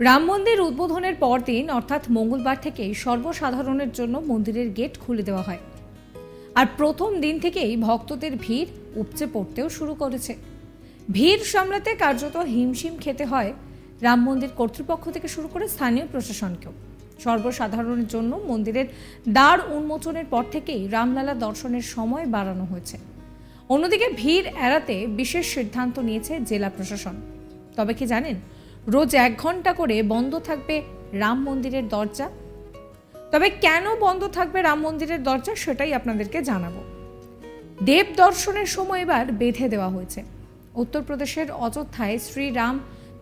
রাম মন্দির উদ্বোধনের পরদিন অর্থাৎ মঙ্গলবার থেকেই সর্বসাধারণের জন্য মন্দিরের গেট খুলে দেওয়া হয়। আর প্রথম দিন থেকেই ভক্তদের ভিড় উপচে পড়তেও শুরু করেছে। ভিড় সামলাতে কার্যত হিমশিম খেতে হয় রাম মন্দির কর্তৃপক্ষ থেকে শুরু করে স্থানীয় প্রশাসনকেও। সর্বসাধারণের জন্য মন্দিরের দ্বার উন্মোচনের পর থেকেই রামলালা দর্শনের সময় বাড়ানো হয়েছে। অন্যদিকে ভিড় এড়াতে বিশেষ সিদ্ধান্ত নিয়েছে জেলা প্রশাসন। তবে কি জানেন, রোজ 1 ঘন্টা করে বন্ধ থাকবে রাম মন্দিরের দরজা। তবে কেন বন্ধ থাকবে রাম মন্দিরের দরজা সেটাই আপনাদেরকে জানাবো। দেব দর্শনের সময় এবার বেঁধে দেওয়া হয়েছে। উত্তরপ্রদেশের অযোধ্যায় শ্রীরাম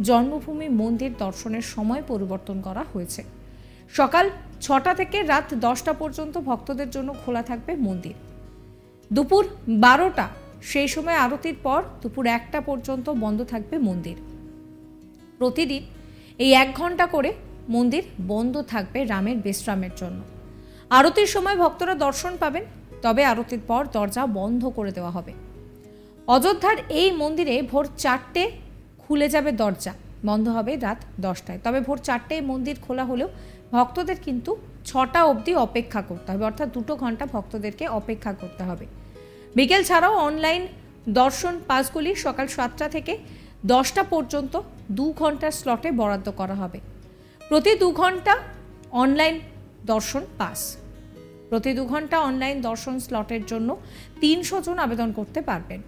জন্মভূমি মন্দির দর্শনের সময় পরিবর্তন করা হয়েছে। সকাল 6টা থেকে রাত 10টা পর্যন্ত ভক্তদের জন্য খোলা থাকবে মন্দির। দুপুর 12টা সেই সময় আরতির পর দুপুর 1টা পর্যন্ত বন্ধ থাকবে মন্দির। প্রতিদিন এই 1 ঘন্টা করে মন্দির বন্ধ থাকবে রামের বিশ্রামের জন্য। আরতির সময় ভক্তরা দর্শন পাবেন, তবে আরতির পর দরজা বন্ধ করে দেওয়া হবে। অযোধ্যার এই মন্দিরে ভোর 4টে খুলে যাবে দরজা, বন্ধ হবে রাত 10টায়। তবে ভোর 4টায় মন্দির খোলা হলেও ভক্তদের কিন্তু 6টা অবধি অপেক্ষা করতে হবে, অর্থাৎ 2 ঘন্টা ভক্তদেরকে অপেক্ষা করতে হবে। বিকেল ছাড়াও অনলাইন দর্শন পাসগুলি সকাল 7টা থেকে 10টা পর্যন্ত 2 ঘন্টার স্লটে বরাদ্দ করা হবে। প্রতি 2 ঘন্টা অনলাইন দর্শন পাস। প্রতি 2 ঘন্টা অনলাইন দর্শন স্লটের জন্য 300 জন আবেদন করতে পারবেন।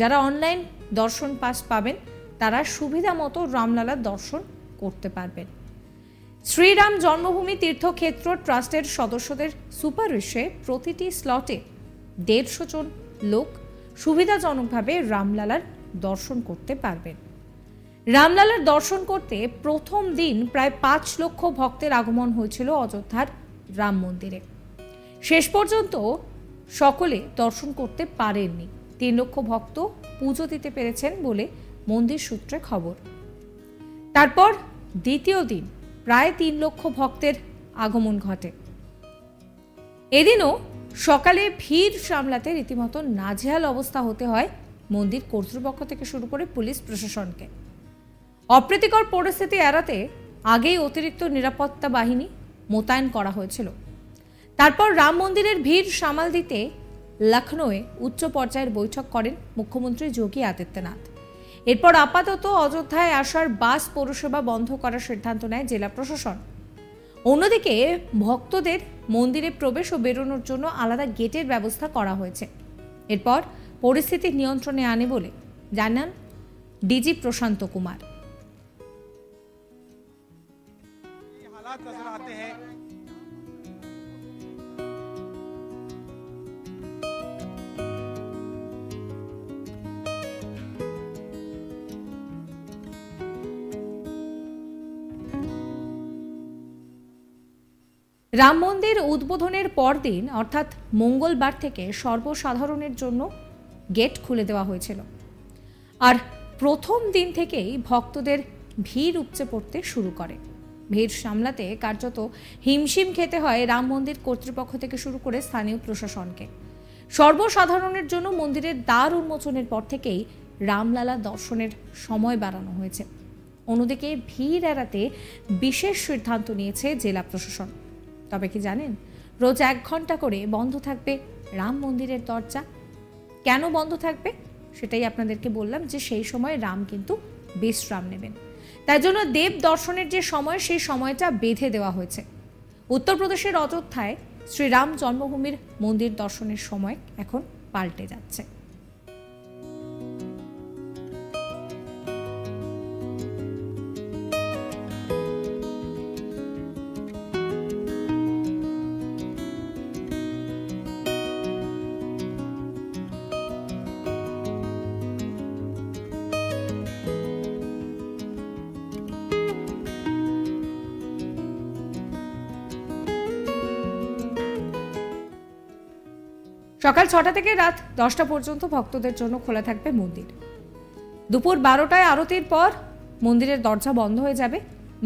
যারা অনলাইন দর্শন পাস পাবেন তারা সুবিধা মতো রামলালার দর্শন করতে পারবেন। শ্রীরাম জন্মভূমি তীর্থক্ষেত্র ট্রাস্টের সদস্যদের সুপারিশে প্রতিটি স্লটে 150 জন লোক সুবিধাজনকভাবে রামলালার দর্শন করতে পারবেন। রামলালার দর্শন করতে প্রথম দিন প্রায় 5 লক্ষ ভক্তের আগমন হয়েছিল অযোধ্যার রাম মন্দিরে। শেষ পর্যন্ত সকলে দর্শন করতে পারেননি। 3 লক্ষ ভক্ত পুজো দিতে পেরেছেন বলে মন্দির সূত্রে খবর। তারপর দ্বিতীয় দিন প্রায় 3 লক্ষ ভক্তের আগমন ঘটে। এদিনও সকালে ভিড় সামলাতে রীতিমতো নাজেহাল অবস্থা হতে হয় মন্দির কর্তৃপক্ষ থেকে শুরু করে পুলিশ প্রশাসনকে। অপ্রীতিকর পরিস্থিতি এড়াতে আগেই অতিরিক্ত নিরাপত্তা বাহিনী মোতায়েন করা হয়েছিল। তারপর রাম মন্দিরের ভিড় সামাল দিতে লখনৌয়ে উচ্চ পর্যায়ের বৈঠক করেন মুখ্যমন্ত্রী যোগী আদিত্যনাথ। এরপর আপাতত অযোধ্যায় আসার বাস পরিষেবা বন্ধ করার সিদ্ধান্ত নেয় জেলা প্রশাসন। অন্যদিকে ভক্তদের মন্দিরে প্রবেশ ও বেরোনোর জন্য আলাদা গেটের ব্যবস্থা করা হয়েছে। এরপর পরিস্থিতি নিয়ন্ত্রণে আনে বলে জানান ডিজি প্রশান্ত কুমার। রাম মন্দির উদ্বোধনের পরদিন অর্থাৎ মঙ্গলবার থেকে সর্বসাধারণের জন্য গেট খুলে দেওয়া হয়েছিল। আর প্রথম দিন থেকেই ভক্তদের ভিড় উপচে পড়তে শুরু করে। ভিড় সামলাতে কার্যত হিমশিম খেতে হয় রাম মন্দির কর্তৃপক্ষ থেকে শুরু করে স্থানীয় প্রশাসনকে। সর্বসাধারণের জন্য মন্দিরের দ্বার উন্মোচনের পর থেকেই রামলালা দর্শনের সময় বাড়ানো হয়েছে। অন্যদিকে ভিড় এড়াতে বিশেষ সিদ্ধান্ত নিয়েছে জেলা প্রশাসন। তবে কি জানেন, রোজ 1 ঘন্টা করে বন্ধ থাকবে রাম মন্দিরের দরজা। কেন বন্ধ থাকবে সেটাই আপনাদেরকে বললাম, যে সেই সময় রাম কিন্তু বিশ্রাম নেবেন। তাই জন্য দেব দর্শনের যে সময়, সেই সময়টা বেঁধে দেওয়া হয়েছে। উত্তরপ্রদেশের অযোধ্যায় শ্রীরাম জন্মভূমির মন্দির দর্শনের সময় এখন পাল্টে যাচ্ছে। সকাল 6টা থেকে রাত 10টা পর্যন্ত ভক্তদের জন্য খোলা থাকবে মন্দির। দুপুর 12টায় আরতির পর মন্দিরের দরজা বন্ধ হয়ে যাবে।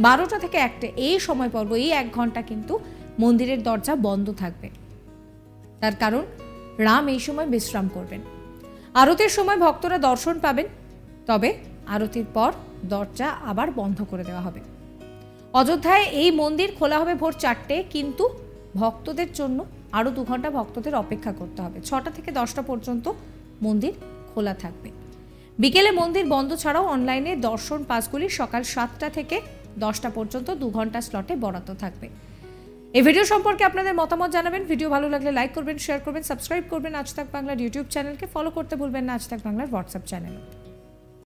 12টা থেকে 1টে এই সময় পর্ব, এই 1 ঘন্টা কিন্তু মন্দিরের দরজা বন্ধ থাকবে। তার কারণ রাম এই সময় বিশ্রাম করবেন। আরতির সময় ভক্তরা দর্শন পাবেন, তবে আরতির পর দরজা আবার বন্ধ করে দেওয়া হবে। অযোধ্যায় এই মন্দির খোলা হবে ভোর 4টে, কিন্তু ভক্তদের জন্য আরও 2 ঘন্টা ভক্তদের অপেক্ষা করতে হবে। 6টা থেকে 10টা পর্যন্ত মন্দির খোলা থাকবে। বিকেলে মন্দির বন্ধ ছাড়াও অনলাইনে দর্শন পাসগুলি সকাল 7টা থেকে 10টা পর্যন্ত 2 ঘন্টা স্লটে বরাদ্দ থাকবে। এই ভিডিও সম্পর্কে আপনাদের মতামত জানাবেন। ভিডিও ভালো লাগলে লাইক করবেন, শেয়ার করবেন, সাবস্ক্রাইব করবেন। আজ তাক বাংলার ইউটিউব চ্যানেলকে ফলো করতে ভুলবেন না আজ তাক বাংলার হোয়াটসঅ্যাপ চ্যানেল।